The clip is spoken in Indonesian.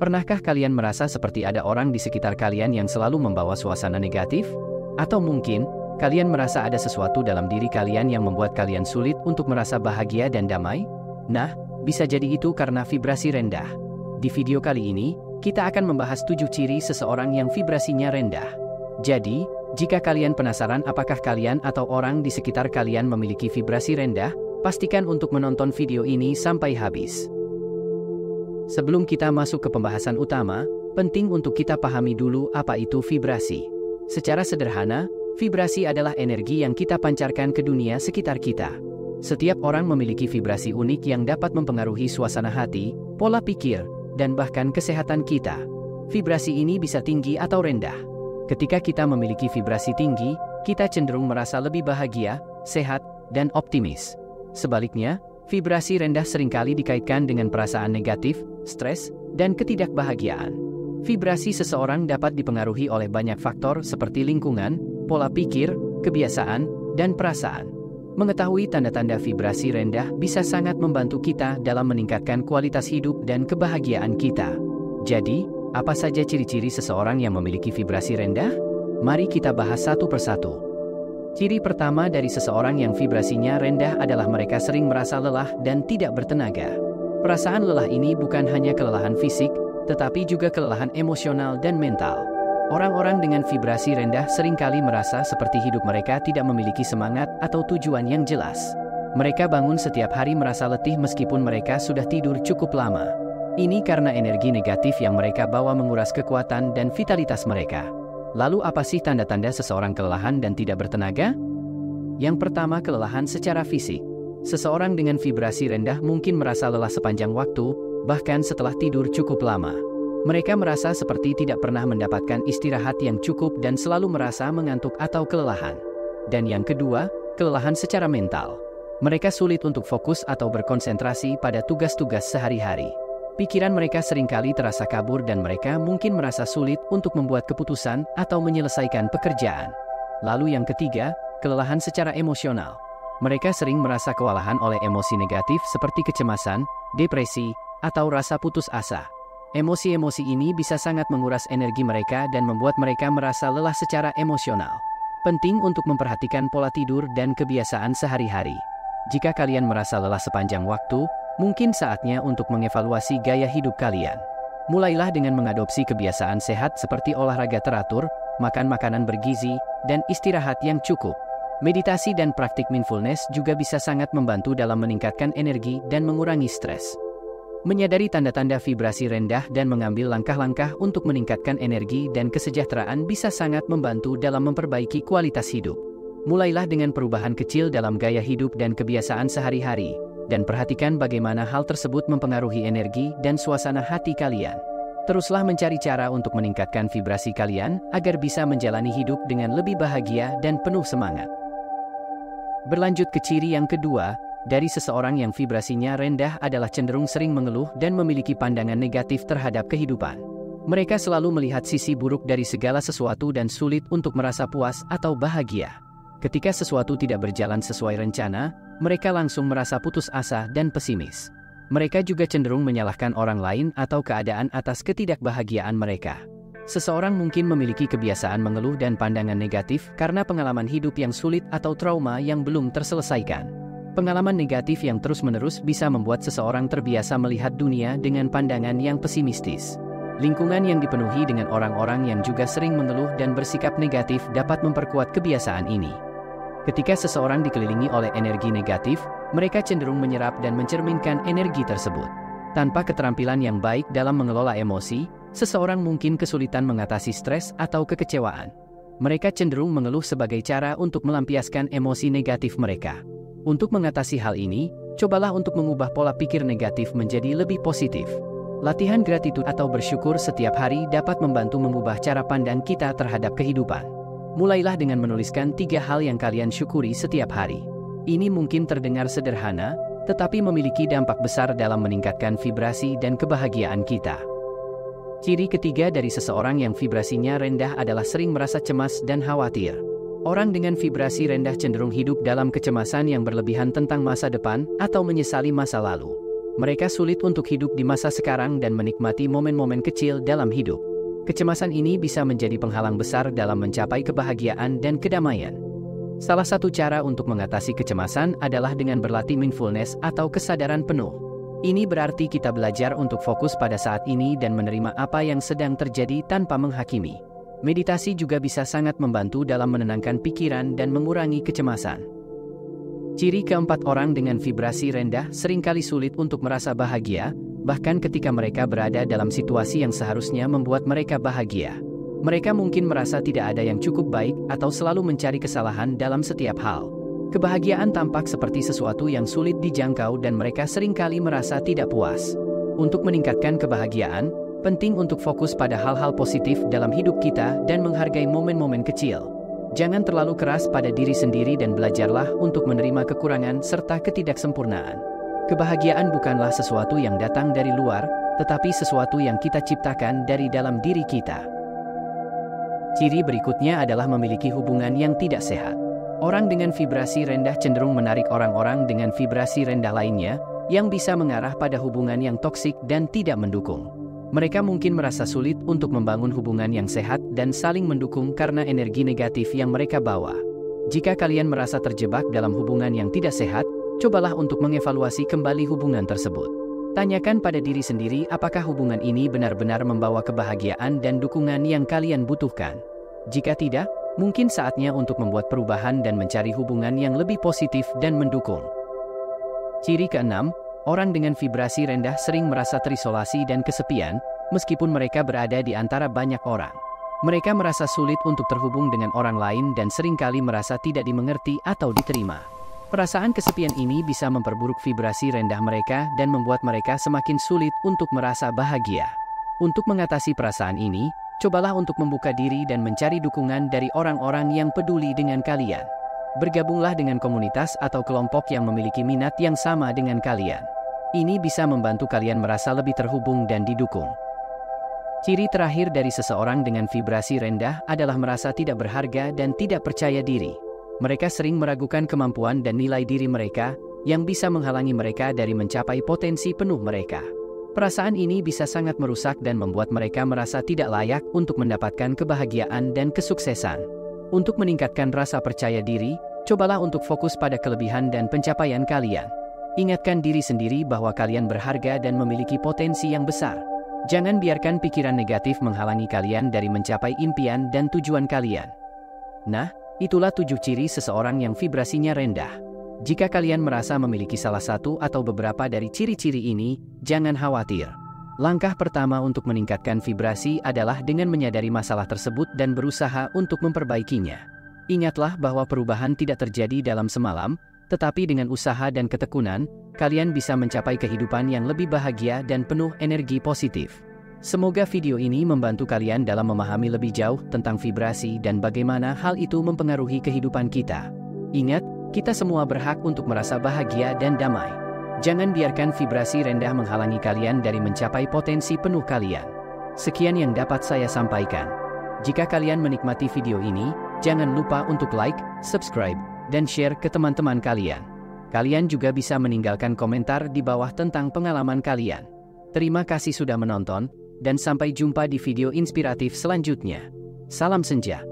Pernahkah kalian merasa seperti ada orang di sekitar kalian yang selalu membawa suasana negatif? Atau mungkin, kalian merasa ada sesuatu dalam diri kalian yang membuat kalian sulit untuk merasa bahagia dan damai? Nah, bisa jadi itu karena vibrasi rendah. Di video kali ini, kita akan membahas 7 ciri seseorang yang vibrasinya rendah. Jadi, jika kalian penasaran apakah kalian atau orang di sekitar kalian memiliki vibrasi rendah, pastikan untuk menonton video ini sampai habis. Sebelum kita masuk ke pembahasan utama, penting untuk kita pahami dulu apa itu vibrasi. Secara sederhana, vibrasi adalah energi yang kita pancarkan ke dunia sekitar kita. Setiap orang memiliki vibrasi unik yang dapat mempengaruhi suasana hati, pola pikir, dan bahkan kesehatan kita. Vibrasi ini bisa tinggi atau rendah. Ketika kita memiliki vibrasi tinggi, kita cenderung merasa lebih bahagia, sehat, dan optimis. Sebaliknya, vibrasi rendah seringkali dikaitkan dengan perasaan negatif, stres, dan ketidakbahagiaan. Vibrasi seseorang dapat dipengaruhi oleh banyak faktor seperti lingkungan, pola pikir, kebiasaan, dan perasaan. Mengetahui tanda-tanda vibrasi rendah bisa sangat membantu kita dalam meningkatkan kualitas hidup dan kebahagiaan kita. Jadi, apa saja ciri-ciri seseorang yang memiliki vibrasi rendah? Mari kita bahas satu persatu. Ciri pertama dari seseorang yang vibrasinya rendah adalah mereka sering merasa lelah dan tidak bertenaga. Perasaan lelah ini bukan hanya kelelahan fisik, tetapi juga kelelahan emosional dan mental. Orang-orang dengan vibrasi rendah seringkali merasa seperti hidup mereka tidak memiliki semangat atau tujuan yang jelas. Mereka bangun setiap hari merasa letih meskipun mereka sudah tidur cukup lama. Ini karena energi negatif yang mereka bawa menguras kekuatan dan vitalitas mereka. Lalu apa sih tanda-tanda seseorang kelelahan dan tidak bertenaga? Yang pertama, kelelahan secara fisik. Seseorang dengan vibrasi rendah mungkin merasa lelah sepanjang waktu, bahkan setelah tidur cukup lama. Mereka merasa seperti tidak pernah mendapatkan istirahat yang cukup dan selalu merasa mengantuk atau kelelahan. Dan yang kedua, kelelahan secara mental. Mereka sulit untuk fokus atau berkonsentrasi pada tugas-tugas sehari-hari. Pikiran mereka seringkali terasa kabur dan mereka mungkin merasa sulit untuk membuat keputusan atau menyelesaikan pekerjaan. Lalu yang ketiga, kelelahan secara emosional. Mereka sering merasa kewalahan oleh emosi negatif seperti kecemasan, depresi, atau rasa putus asa. Emosi-emosi ini bisa sangat menguras energi mereka dan membuat mereka merasa lelah secara emosional. Penting untuk memperhatikan pola tidur dan kebiasaan sehari-hari. Jika kalian merasa lelah sepanjang waktu, mungkin saatnya untuk mengevaluasi gaya hidup kalian. Mulailah dengan mengadopsi kebiasaan sehat seperti olahraga teratur, makan makanan bergizi, dan istirahat yang cukup. Meditasi dan praktik mindfulness juga bisa sangat membantu dalam meningkatkan energi dan mengurangi stres. Menyadari tanda-tanda vibrasi rendah dan mengambil langkah-langkah untuk meningkatkan energi dan kesejahteraan bisa sangat membantu dalam memperbaiki kualitas hidup. Mulailah dengan perubahan kecil dalam gaya hidup dan kebiasaan sehari-hari, dan perhatikan bagaimana hal tersebut mempengaruhi energi dan suasana hati kalian. Teruslah mencari cara untuk meningkatkan vibrasi kalian agar bisa menjalani hidup dengan lebih bahagia dan penuh semangat. Berlanjut ke ciri yang kedua, dari seseorang yang vibrasinya rendah adalah cenderung sering mengeluh dan memiliki pandangan negatif terhadap kehidupan. Mereka selalu melihat sisi buruk dari segala sesuatu dan sulit untuk merasa puas atau bahagia. Ketika sesuatu tidak berjalan sesuai rencana, mereka langsung merasa putus asa dan pesimis. Mereka juga cenderung menyalahkan orang lain atau keadaan atas ketidakbahagiaan mereka. Seseorang mungkin memiliki kebiasaan mengeluh dan pandangan negatif karena pengalaman hidup yang sulit atau trauma yang belum terselesaikan. Pengalaman negatif yang terus-menerus bisa membuat seseorang terbiasa melihat dunia dengan pandangan yang pesimistis. Lingkungan yang dipenuhi dengan orang-orang yang juga sering mengeluh dan bersikap negatif dapat memperkuat kebiasaan ini. Ketika seseorang dikelilingi oleh energi negatif, mereka cenderung menyerap dan mencerminkan energi tersebut. Tanpa keterampilan yang baik dalam mengelola emosi, seseorang mungkin kesulitan mengatasi stres atau kekecewaan. Mereka cenderung mengeluh sebagai cara untuk melampiaskan emosi negatif mereka. Untuk mengatasi hal ini, cobalah untuk mengubah pola pikir negatif menjadi lebih positif. Latihan gratitude atau bersyukur setiap hari dapat membantu mengubah cara pandang kita terhadap kehidupan. Mulailah dengan menuliskan 3 hal yang kalian syukuri setiap hari. Ini mungkin terdengar sederhana, tetapi memiliki dampak besar dalam meningkatkan vibrasi dan kebahagiaan kita. Ciri ketiga dari seseorang yang vibrasinya rendah adalah sering merasa cemas dan khawatir. Orang dengan vibrasi rendah cenderung hidup dalam kecemasan yang berlebihan tentang masa depan atau menyesali masa lalu. Mereka sulit untuk hidup di masa sekarang dan menikmati momen-momen kecil dalam hidup. Kecemasan ini bisa menjadi penghalang besar dalam mencapai kebahagiaan dan kedamaian. Salah satu cara untuk mengatasi kecemasan adalah dengan berlatih mindfulness atau kesadaran penuh. Ini berarti kita belajar untuk fokus pada saat ini dan menerima apa yang sedang terjadi tanpa menghakimi. Meditasi juga bisa sangat membantu dalam menenangkan pikiran dan mengurangi kecemasan. Ciri keempat, orang dengan vibrasi rendah seringkali sulit untuk merasa bahagia, bahkan ketika mereka berada dalam situasi yang seharusnya membuat mereka bahagia. Mereka mungkin merasa tidak ada yang cukup baik atau selalu mencari kesalahan dalam setiap hal. Kebahagiaan tampak seperti sesuatu yang sulit dijangkau dan mereka seringkali merasa tidak puas. Untuk meningkatkan kebahagiaan, penting untuk fokus pada hal-hal positif dalam hidup kita dan menghargai momen-momen kecil. Jangan terlalu keras pada diri sendiri dan belajarlah untuk menerima kekurangan serta ketidaksempurnaan. Kebahagiaan bukanlah sesuatu yang datang dari luar, tetapi sesuatu yang kita ciptakan dari dalam diri kita. Ciri berikutnya adalah memiliki hubungan yang tidak sehat. Orang dengan vibrasi rendah cenderung menarik orang-orang dengan vibrasi rendah lainnya, yang bisa mengarah pada hubungan yang toksik dan tidak mendukung. Mereka mungkin merasa sulit untuk membangun hubungan yang sehat dan saling mendukung karena energi negatif yang mereka bawa. Jika kalian merasa terjebak dalam hubungan yang tidak sehat, cobalah untuk mengevaluasi kembali hubungan tersebut. Tanyakan pada diri sendiri apakah hubungan ini benar-benar membawa kebahagiaan dan dukungan yang kalian butuhkan. Jika tidak, mungkin saatnya untuk membuat perubahan dan mencari hubungan yang lebih positif dan mendukung. Ciri keenam, orang dengan vibrasi rendah sering merasa terisolasi dan kesepian, meskipun mereka berada di antara banyak orang. Mereka merasa sulit untuk terhubung dengan orang lain dan seringkali merasa tidak dimengerti atau diterima. Perasaan kesepian ini bisa memperburuk vibrasi rendah mereka dan membuat mereka semakin sulit untuk merasa bahagia. Untuk mengatasi perasaan ini, cobalah untuk membuka diri dan mencari dukungan dari orang-orang yang peduli dengan kalian. Bergabunglah dengan komunitas atau kelompok yang memiliki minat yang sama dengan kalian. Ini bisa membantu kalian merasa lebih terhubung dan didukung. Ciri terakhir dari seseorang dengan vibrasi rendah adalah merasa tidak berharga dan tidak percaya diri. Mereka sering meragukan kemampuan dan nilai diri mereka, yang bisa menghalangi mereka dari mencapai potensi penuh mereka. Perasaan ini bisa sangat merusak dan membuat mereka merasa tidak layak untuk mendapatkan kebahagiaan dan kesuksesan. Untuk meningkatkan rasa percaya diri, cobalah untuk fokus pada kelebihan dan pencapaian kalian. Ingatkan diri sendiri bahwa kalian berharga dan memiliki potensi yang besar. Jangan biarkan pikiran negatif menghalangi kalian dari mencapai impian dan tujuan kalian. Nah, itulah 7 ciri seseorang yang vibrasinya rendah. Jika kalian merasa memiliki salah satu atau beberapa dari ciri-ciri ini, jangan khawatir. Langkah pertama untuk meningkatkan vibrasi adalah dengan menyadari masalah tersebut dan berusaha untuk memperbaikinya. Ingatlah bahwa perubahan tidak terjadi dalam semalam, tetapi dengan usaha dan ketekunan, kalian bisa mencapai kehidupan yang lebih bahagia dan penuh energi positif. Semoga video ini membantu kalian dalam memahami lebih jauh tentang vibrasi dan bagaimana hal itu mempengaruhi kehidupan kita. Ingat, kita semua berhak untuk merasa bahagia dan damai. Jangan biarkan vibrasi rendah menghalangi kalian dari mencapai potensi penuh kalian. Sekian yang dapat saya sampaikan. Jika kalian menikmati video ini, jangan lupa untuk like, subscribe, dan share ke teman-teman kalian. Kalian juga bisa meninggalkan komentar di bawah tentang pengalaman kalian. Terima kasih sudah menonton, dan sampai jumpa di video inspiratif selanjutnya. Salam senja.